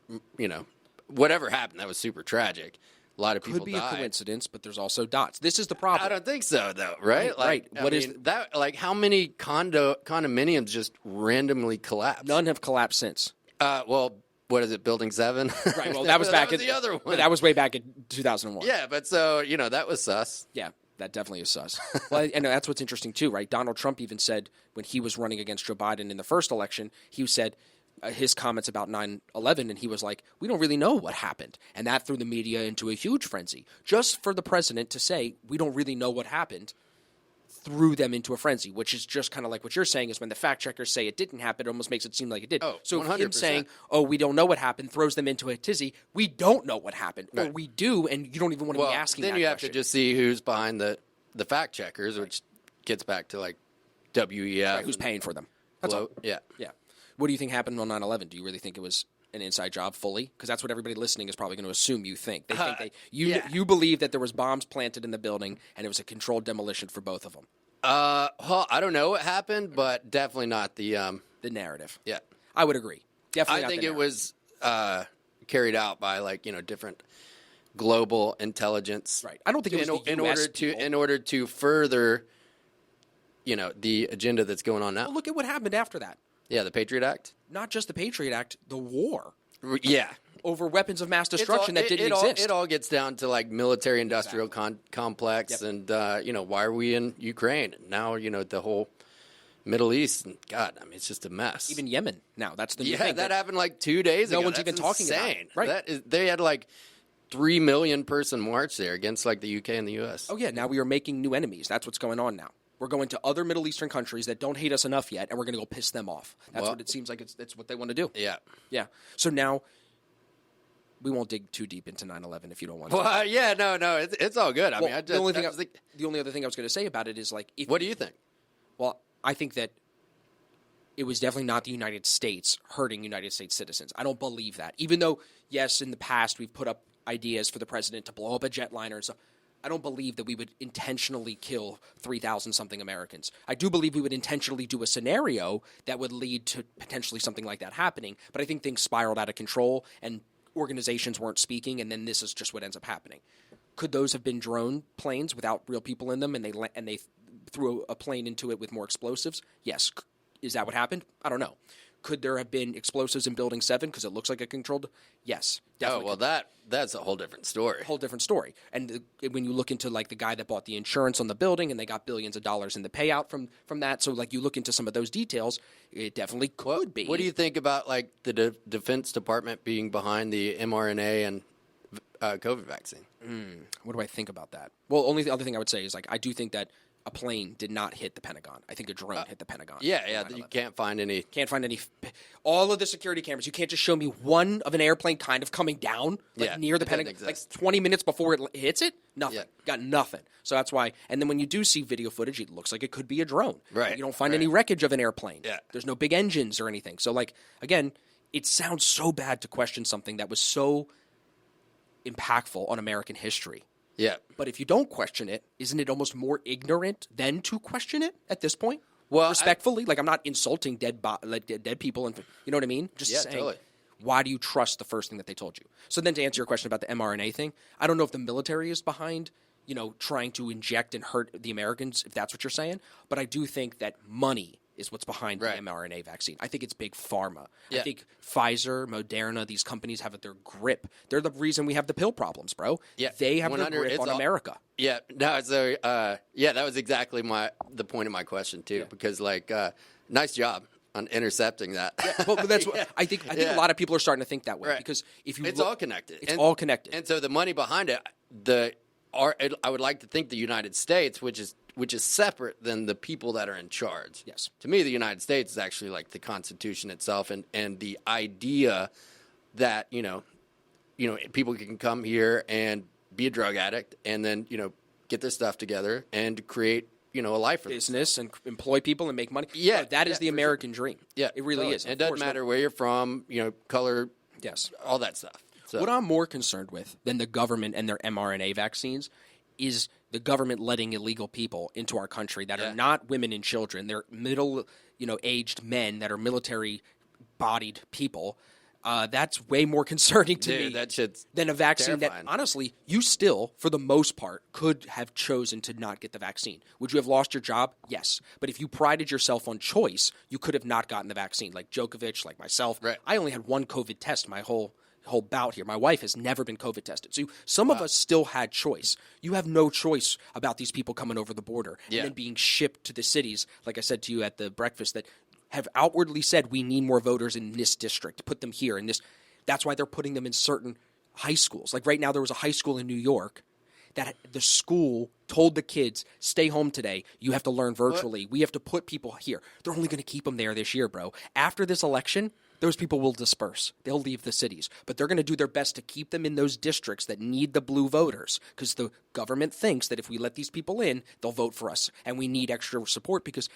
whatever happened, that was super tragic. A lot of people died. Could be died. a coincidence, but there's also dots. This is the problem. I don't think so, though, right? Right. What is that? Like, how many condominiums just randomly collapsed? None have collapsed since. Well, what is it, Building 7? Right, well, that was back in the other one. That was way back in 2001. Yeah, but so, that was sus. Yeah, that definitely is sus. Well, and that's what's interesting, too, right? Donald Trump even said when he was running against Joe Biden in the first election, he said his comments about 9/11, and he was like, we don't really know what happened. And that threw the media into a huge frenzy. Just for the president to say, we don't really know what happened, threw them into a frenzy, which is just kind of like what you're saying is when the fact checkers say it didn't happen, it almost makes it seem like it did. Oh, so 100%. him saying, oh, we don't know what happened, throws them into a tizzy. We don't know what happened. Right. Or we do, and you don't even want to be asking then that you question. have to just see who's behind the fact checkers, which gets back to like WEF. Right, who's paying for them. That's all. Yeah. Yeah. What do you think happened on 9/11? Do you really think it was an inside job fully? Because that's what everybody listening is probably going to assume you think. They think you believe that there was bombs planted in the building and it was a controlled demolition for both of them. Well, I don't know what happened, but definitely not the narrative. Yeah, I would agree. Definitely, I think it was carried out by like different global intelligence. Right. I don't think it was in order to further the agenda that's going on now. Well, look at what happened after that. Yeah, the Patriot Act. Not just the Patriot Act, the war. Yeah. Over weapons of mass destruction that didn't exist. It all gets down to like military-industrial complex, and why are we in Ukraine? Now the whole Middle East, and God, I mean, it's just a mess. Even Yemen now. That's the new thing. That happened like 2 days ago. No one's even talking about it. Right. They had like 3 million person march there against like the UK and the US. Oh yeah, now we are making new enemies. That's what's going on now. We're going to other Middle Eastern countries that don't hate us enough yet, and we're going to go piss them off. That's what it seems like. It's what they want to do. Yeah. Yeah. So now, we won't dig too deep into 9/11 if you don't want to. Well, no, it's all good. I mean, the only other thing I was going to say about it is like, what do you think? Well, I think that it was definitely not the United States hurting United States citizens. I don't believe that. Even though, yes, in the past we've put up ideas for the president to blow up a jetliner and stuff, I don't believe that we would intentionally kill 3,000-something Americans. I do believe we would intentionally do a scenario that would lead to potentially something like that happening, but I think things spiraled out of control and organizations weren't speaking, and then this is just what ends up happening. Could those have been drone planes without real people in them, and they threw a plane into it with more explosives? Yes. Is that what happened? I don't know. Could there have been explosives in Building 7 because it looks like a controlled? Yes, definitely. Oh, well, that's a whole different story. Whole different story. And when you look into like the guy that bought the insurance on the building and they got billions of dollars in the payout from that, so like you look into some of those details, it definitely could be. What do you think about like the Defense Department being behind the mRNA and COVID vaccine? What do I think about that? Well, only the other thing I would say is like I do think that a plane did not hit the Pentagon. I think a drone hit the Pentagon. Yeah. You can't find any. All of the security cameras. You can't just show me one of an airplane kind of coming down near the Pentagon, like 20 minutes before it hits it. Nothing. Got nothing. So that's why. And then when you do see video footage, it looks like it could be a drone. Right. You don't find any wreckage of an airplane. Yeah. There's no big engines or anything. So like again, it sounds so bad to question something that was so impactful on American history. Yeah. But if you don't question it, isn't it almost more ignorant than to question it at this point? Well, respectfully, like I'm not insulting dead people, and you know what I mean. Just saying, totally. Why do you trust the first thing that they told you? So then, to answer your question about the mRNA thing, I don't know if the military is behind, trying to inject and hurt the Americans, if that's what you're saying. But I do think that money is what's behind the mRNA vaccine. I think it's big pharma. Yeah. I think Pfizer, Moderna, these companies have their grip. They're the reason we have the pill problems, bro. Yeah. They have their grip on America. Yeah. No, so that was exactly the point of my question too, because like nice job on intercepting that. Yeah, well, that's what I think a lot of people are starting to think that way because if you it's all connected. It's all connected. And so the money behind it, I would like to think the United States, which is separate than the people that are in charge. Yes. To me, the United States is actually like the Constitution itself, and the idea that people can come here and be a drug addict, and then get their stuff together and create a life for business and employ people and make money. Yeah, that is the American dream. Yeah, it really is. And it doesn't matter where you're from, color, all that stuff. So. What I'm more concerned with than the government and their mRNA vaccines is the government letting illegal people into our country that are not women and children. They're aged men that are military-bodied people. That's way more concerning to me that shit's than a vaccine terrifying. that, honestly, you still, for the most part, could have chosen to not get the vaccine. Would you have lost your job? Yes. But if you prided yourself on choice, you could have not gotten the vaccine. Like Djokovic, like myself. Right. I only had one COVID test my whole bout here. My wife has never been COVID tested. So some of us still had choice. You have no choice about these people coming over the border and then being shipped to the cities, like I said to you at the breakfast, that have outwardly said we need more voters in this district, put them here in this. That's why they're putting them in certain high schools. Like right now there was a high school in New York that the school told the kids, stay home today. You have to learn virtually. What? We have to put people here. They're only going to keep them there this year, bro. After this election, those people will disperse. They'll leave the cities. But they're going to do their best to keep them in those districts that need the blue voters because the government thinks that if we let these people in, they'll vote for us. And we need extra support because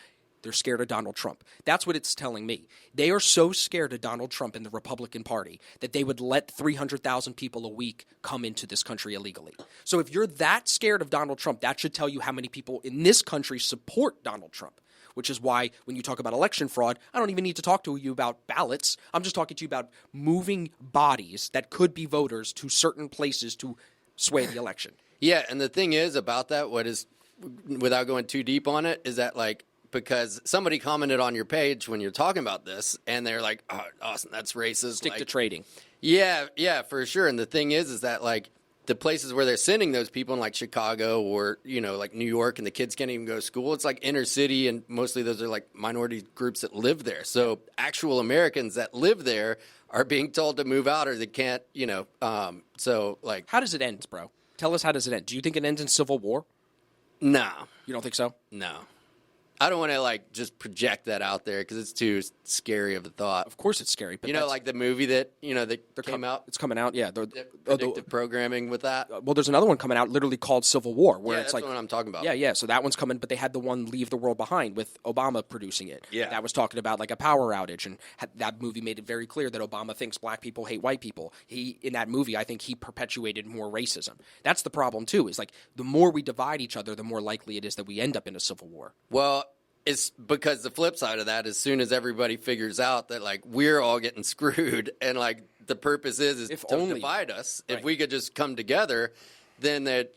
they're scared of Donald Trump. That's what it's telling me. They are so scared of Donald Trump and the Republican Party that they would let 300,000 people a week come into this country illegally. So if you're that scared of Donald Trump, that should tell you how many people in this country support Donald Trump, which is why when you talk about election fraud, I don't even need to talk to you about ballots. I'm just talking to you about moving bodies that could be voters to certain places to sway the election. Yeah, and the thing is about that, without going too deep on it, is that like, because somebody commented on your page when you're talking about this, and they're like, "Oh, Austin, that's racist." Stick to trading. Yeah, for sure. And the thing is that like the places where they're sending those people in like Chicago or like New York, and the kids can't even go to school. It's like inner city, and mostly those are like minority groups that live there. So actual Americans that live there are being told to move out, or they can't. So like, how does it end, bro? Tell us, how does it end? Do you think it ends in civil war? No, you don't think so? No. I don't want to like just project that out there because it's too scary of a thought. Of course, it's scary. But You know, like the movie that came out. It's coming out. Yeah, Predictive programming with that. well, there's another one coming out, literally called Civil War, where Yeah, it's that's like what I'm talking about. Yeah. So that one's coming, but they had the one Leave the World Behind with Obama producing it. Yeah. That was talking about like a power outage, and that movie made it very clear that Obama thinks black people hate white people. In that movie, I think he perpetuated more racism. That's the problem too. Is like the more we divide each other, the more likely it is that we end up in a civil war. Well, it's because the flip side of that, as soon as everybody figures out that like we're all getting screwed, and like the purpose is If to only- divide us. Right. If we could just come together, then that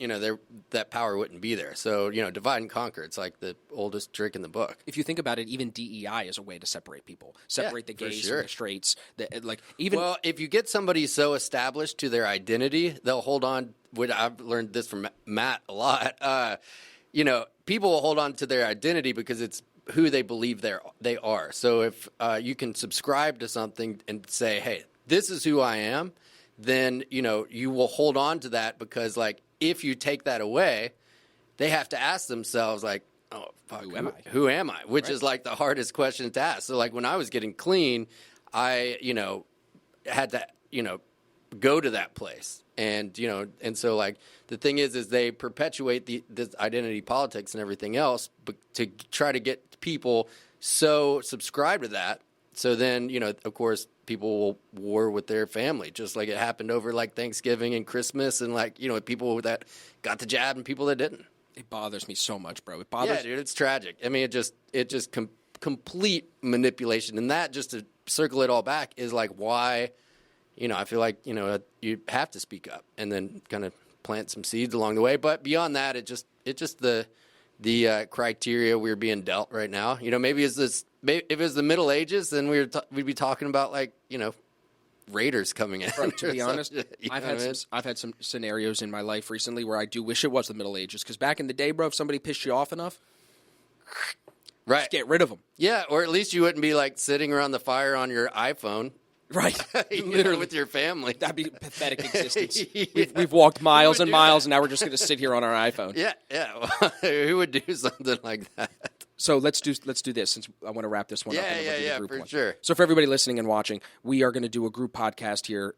that power wouldn't be there. So divide and conquer. It's like the oldest trick in the book. If you think about it, even DEI is a way to separate people, separate the for gays sure. and the straights. Well, if you get somebody so established to their identity, they'll hold on. I've learned this from Matt a lot. People will hold on to their identity because it's who they believe they are. So if you can subscribe to something and say, "Hey, this is who I am," then you will hold on to that because, like, if you take that away, they have to ask themselves, like, "Oh, fuck, who am I?" Which is like the hardest question to ask. So, like, when I was getting clean, I had to go to that place, and so like the thing is they perpetuate this identity politics and everything else, but to try to get people so subscribed to that. So then, of course, people will war with their family, just like it happened over like Thanksgiving and Christmas, and like people that got the jab and people that didn't. It bothers me so much, bro. It bothers. Yeah, dude, it's tragic. I mean, it just complete manipulation, and that, just to circle it all back, is like why, I feel like you have to speak up and then kind of plant some seeds along the way. But beyond that, it just the criteria we're being dealt right now. Maybe if it was the Middle Ages, then we'd be talking about like raiders coming in. Bro, to be honest, I've I've had some scenarios in my life recently where I do wish it was the Middle Ages, because back in the day, bro, if somebody pissed you off enough, right, just get rid of them. Yeah, or at least you wouldn't be like sitting around the fire on your iPhone. Right, Literally with your family. That'd be a pathetic existence. Yeah. We've walked miles and miles, that? and now we're just going to sit here on our iPhone. Yeah. Who would do something like that? So let's do this, since I want to wrap this one up. And then we'll do the group for one. sure. So for everybody listening and watching, we are going to do a group podcast here,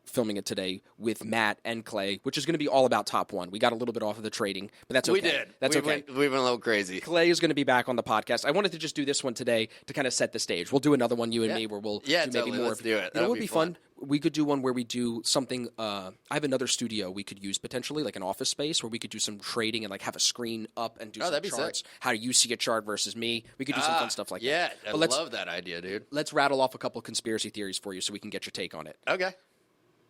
filming it today with Matt and Clay, which is going to be all about Top One. We got a little bit off of the trading, but that's okay. We did. That's okay. We went a little crazy. Clay is going to be back on the podcast. I wanted to just do this one today to kind of set the stage. We'll do another one, you and me, where we'll do maybe totally. more. Let's do it. It That'll would be fun. We could do one where we do something. I have another studio we could use potentially, like an office space, where we could do some trading and like have a screen up and do some that'd be charts. sick. How do you see a chart versus me? We could do some fun stuff like that. Yeah, I But love that idea, dude. Let's rattle off a couple conspiracy theories for you so we can get your take on it. Okay.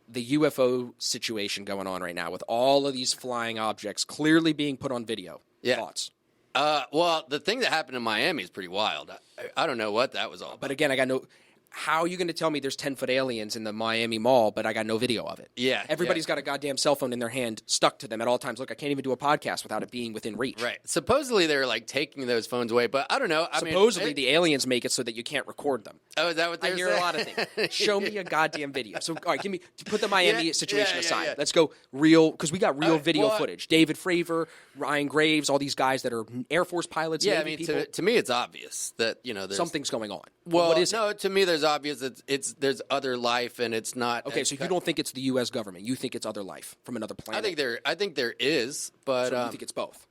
The UFO situation going on right now with all of these flying objects clearly being put on video. Yeah. Thoughts? Well, the thing that happened in Miami is pretty wild. I don't know what that was all about. But again, I got no. How are you going to tell me there's 10-foot aliens in the Miami Mall, but I got no video of it? Yeah. Everybody's got a goddamn cell phone in their hand stuck to them at all times. Look, I can't even do a podcast without it being within reach. Right. Supposedly they're like taking those phones away, but I don't know. Supposedly the aliens make it so that you can't record them. Oh, is that what they're I hear saying? a lot of things. Show me a goddamn video. So, all right, put the Miami situation aside. yeah. Let's go real, because we got real video well, footage. David Fravor, Ryan Graves, all these guys that are Air Force pilots. Yeah, I Navy mean, people. to me, it's obvious that there's Something's going on. Well, what is it? no, to me, there's obvious that there's other life, and it's not. Okay, so you don't think it's the U.S. government? You think it's other life from another planet? I think there is, but So you think it's both?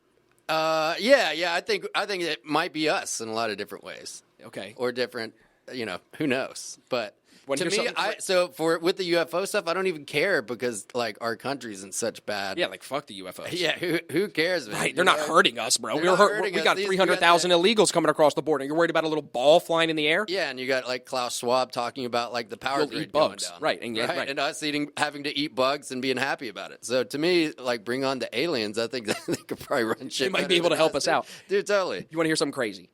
yeah. I think it might be us in a lot of different ways. Okay. Or different. Who knows? But Wanna to hear me, something with the UFO stuff, I don't even care because like our country's in such bad. Yeah, like fuck the UFOs. Yeah, who cares? Man? Right, they're not hurting us, bro. They're We not hurting we us. got These- 300,000 illegals coming across the border. You're worried about a little ball flying in the air? Yeah, and you got like Klaus Schwab talking about like the power You'll grid eat bugs. going down. Right, and and us having to eat bugs and being happy about it. So to me, like bring on the aliens. I think they could probably run shit. They might better be able to than help us out. dude. Totally. You want to hear something crazy?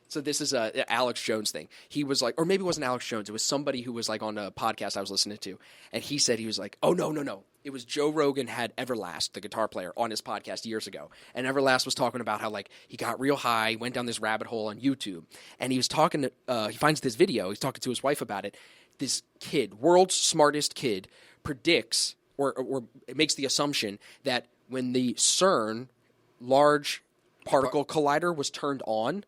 So this is a Alex Jones thing. He was like, or maybe it wasn't Alex Jones. It was somebody who was like on a podcast I was listening to, and he said he was like, "Oh no." It was Joe Rogan had Everlast, the guitar player, on his podcast years ago, and Everlast was talking about how like he got real high, went down this rabbit hole on YouTube, and he was talking to. He finds this video. He's talking to his wife about it. This kid, world's smartest kid, predicts or makes the assumption that when the CERN Large Particle Collider was turned on,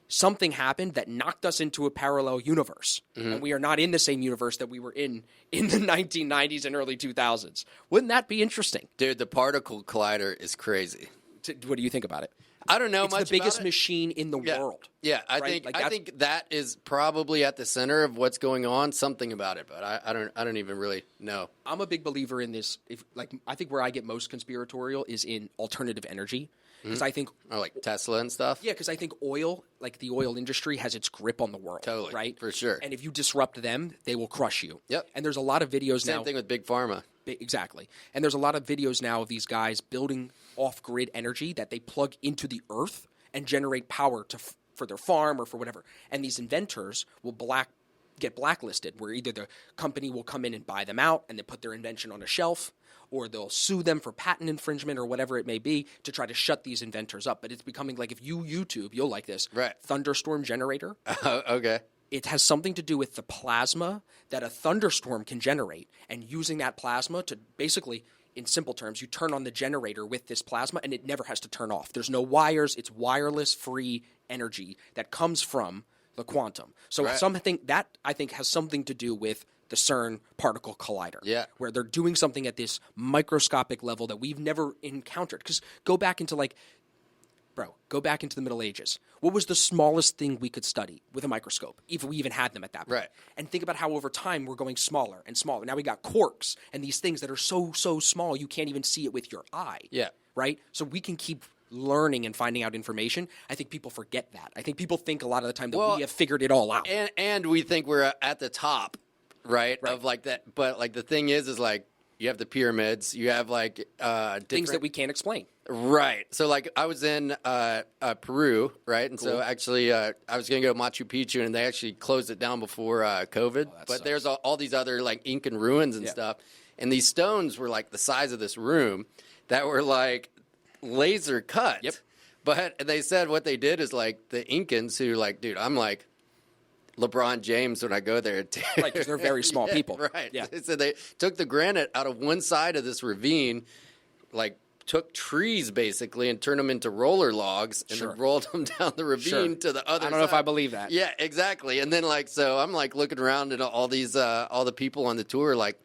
something happened that knocked us into a parallel universe. And we are not in the same universe that we were in the 1990s and early 2000s. Wouldn't that be interesting? Dude, the particle collider is crazy. What do you think about it? I don't know It's much the biggest about it. machine in the world. Yeah, I right? think Like, I think that is probably at the center of what's going on. Something about it, but I don't even really know. I'm a big believer in this. I think where I get most conspiratorial is in alternative energy, because I think Or like Tesla and stuff. Yeah, because I think oil, like the oil industry, has its grip on the world. Totally, right? for sure. And if you disrupt them, they will crush you. Yep. And there's a lot of videos now. Same thing with Big Pharma. Exactly. And there's a lot of videos now of these guys building off-grid energy that they plug into the earth and generate power for their farm or for whatever. And these inventors will get blacklisted, where either the company will come in and buy them out and they put their invention on a shelf, or they'll sue them for patent infringement or whatever it may be to try to shut these inventors up. But it's becoming like, if you YouTube, you'll like this, Right. thunderstorm generator. Okay. It has something to do with the plasma that a thunderstorm can generate, and using that plasma to basically, in simple terms, you turn on the generator with this plasma and it never has to turn off. There's no wires. It's wireless, free energy that comes from the quantum. So something that I think has something to do with the CERN particle collider, where they're doing something at this microscopic level that we've never encountered. Because go back into the Middle Ages. What was the smallest thing we could study with a microscope, if we even had them at that point? Right. And think about how over time we're going smaller and smaller. Now we got quarks and these things that are so small you can't even see it with your eye. Yeah. Right? So we can keep learning and finding out information. I think people forget that. I think people think a lot of the time that we have figured it all out. And we think we're at the top, right? Of like that. But like the thing is like, you have the pyramids, you have like things that we can't explain. Right. So like I was in Peru, right? And so actually I was going to go to Machu Picchu, and they actually closed it down before COVID. But sucks. there's all these other like Incan ruins and stuff. And these stones were like the size of this room that were like laser cut. Yep. But they said what they did is like the Incans who like, dude, I'm like LeBron James when I go there. Right, because they're very small people. Right. Yeah. So they took the granite out of one side of this ravine, like took trees basically and turned them into roller logs and then rolled them down the ravine to the other side. I don't know if I believe that. Yeah, exactly. And then like, so I'm like looking around at all these, all the people on the tour like,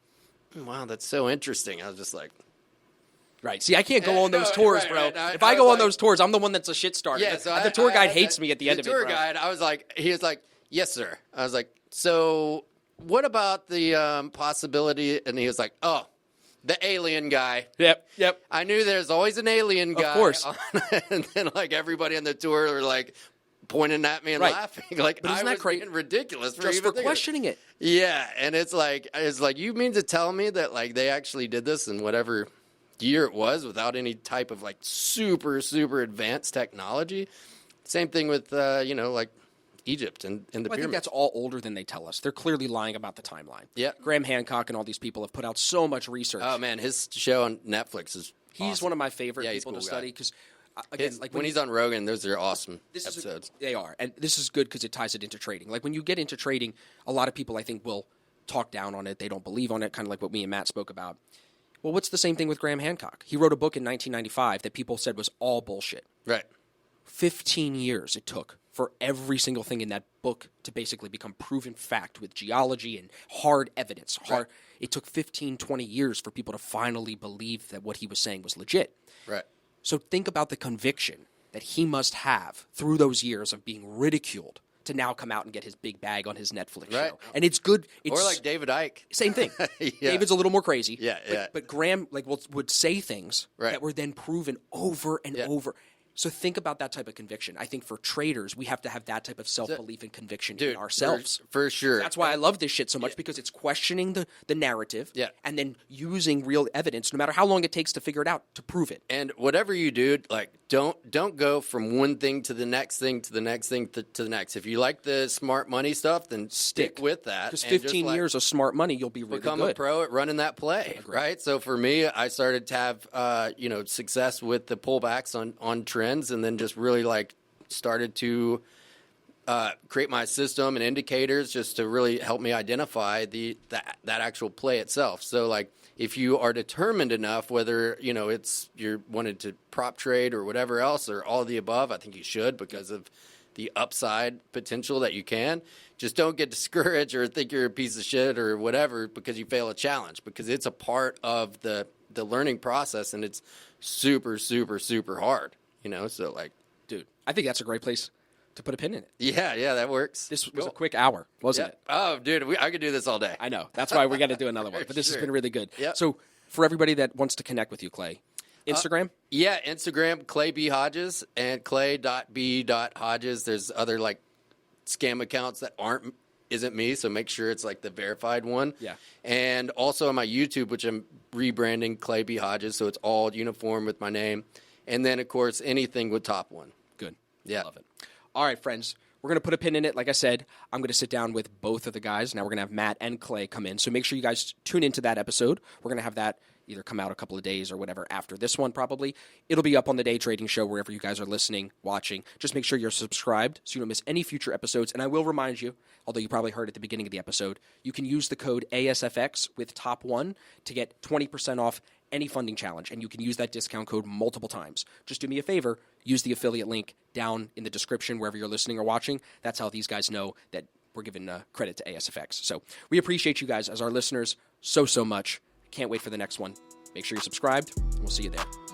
wow, that's so interesting. I was just like, right. See, I can't go on those tours, bro. If I go on those tours, I'm the one that's a shit starter. yeah. So the tour guide hates me at the end of it, The tour bro. guide, he was like, yes, sir. I was like, so what about the possibility? And he was like, oh, the alien guy. Yep. I knew there's always an alien guy. Of course. And then like everybody on the tour were like pointing at me and laughing. Like, But isn't I that was crazy? being ridiculous Just even for thinking- questioning it. Yeah, and it's like you mean to tell me that like they actually did this in whatever year it was without any type of like super advanced technology? Same thing with like Egypt and the I think pyramids. that's all older than they tell us. They're clearly lying about the timeline. Yeah. Graham Hancock and all these people have put out so much research. Oh man, his show on Netflix is He's awesome. one of my favorite Yeah, he's people a to cool guy. study because, again, like when he's on Rogan, those are awesome this episodes. They are, and this is good because it ties it into trading. Like when you get into trading, a lot of people I think will talk down on it. They don't believe on it, kind of like what me and Matt spoke about. Well, what's the same thing with Graham Hancock? He wrote a book in 1995 that people said was all bullshit. Right. 15 years it took for every single thing in that book to basically become proven fact with geology and hard evidence. It took 15, 20 years for people to finally believe that what he was saying was legit. Right. So think about the conviction that he must have through those years of being ridiculed to now come out and get his big bag on his Netflix Right. show. And it's good. Or like David Icke. Same thing. Yeah. David's a little more crazy. Yeah, yeah. But Graham would say things Right. that were then proven over and over. So think about that type of conviction. I think for traders, we have to have that type of self-belief and conviction in ourselves. For sure. That's why I love this shit so much because it's questioning the narrative and then using real evidence, no matter how long it takes to figure it out, to prove it. And whatever you do, like don't go from one thing to the next thing to the next thing to the next. If you like the smart money stuff, then stick with that. Because and 15 just, years of smart money, you'll be really become good. a pro at running that play, right? So for me, I started to have success with the pullbacks on trends, and then just really like started to create my system and indicators just to really help me identify that actual play itself. So like if you are determined enough, whether it's you're wanted to prop trade or whatever else or all of the above, I think you should because of the upside potential that you can. Just don't get discouraged or think you're a piece of shit or whatever because you fail a challenge, because it's a part of the learning process, and it's super, super, super hard, So like, Dude, I think that's a great place to put a pin in it. yeah, that works. This was a quick hour, wasn't it? Oh, dude, I could do this all day. I know. That's why we got to do another one. But this has been really good. Yep. So for everybody that wants to connect with you, Clay, Instagram? Yeah, Instagram, Clay B. Hodges and clay.b.hodges. There's other like scam accounts that isn't me, so make sure it's like the verified one. Yeah. And also on my YouTube, which I'm rebranding Clay B. Hodges, so it's all uniform with my name. And then, of course, anything with Top One. Good. Yeah. Love it. All right, friends. We're going to put a pin in it. Like I said, I'm going to sit down with both of the guys. Now we're going to have Matt and Clay come in. So make sure you guys tune into that episode. We're going to have that either come out a couple of days or whatever after this one probably. It'll be up on the Day Trading Show wherever you guys are listening, watching. Just make sure you're subscribed so you don't miss any future episodes. And I will remind you, although you probably heard at the beginning of the episode, you can use the code ASFX with Top One to get 20% off any funding challenge, and you can use that discount code multiple times. Just do me a favor, use the affiliate link down in the description wherever you're listening or watching. That's how these guys know that we're giving credit to ASFX. So we appreciate you guys as our listeners so much. Can't wait for the next one. Make sure you're subscribed, and we'll see you there.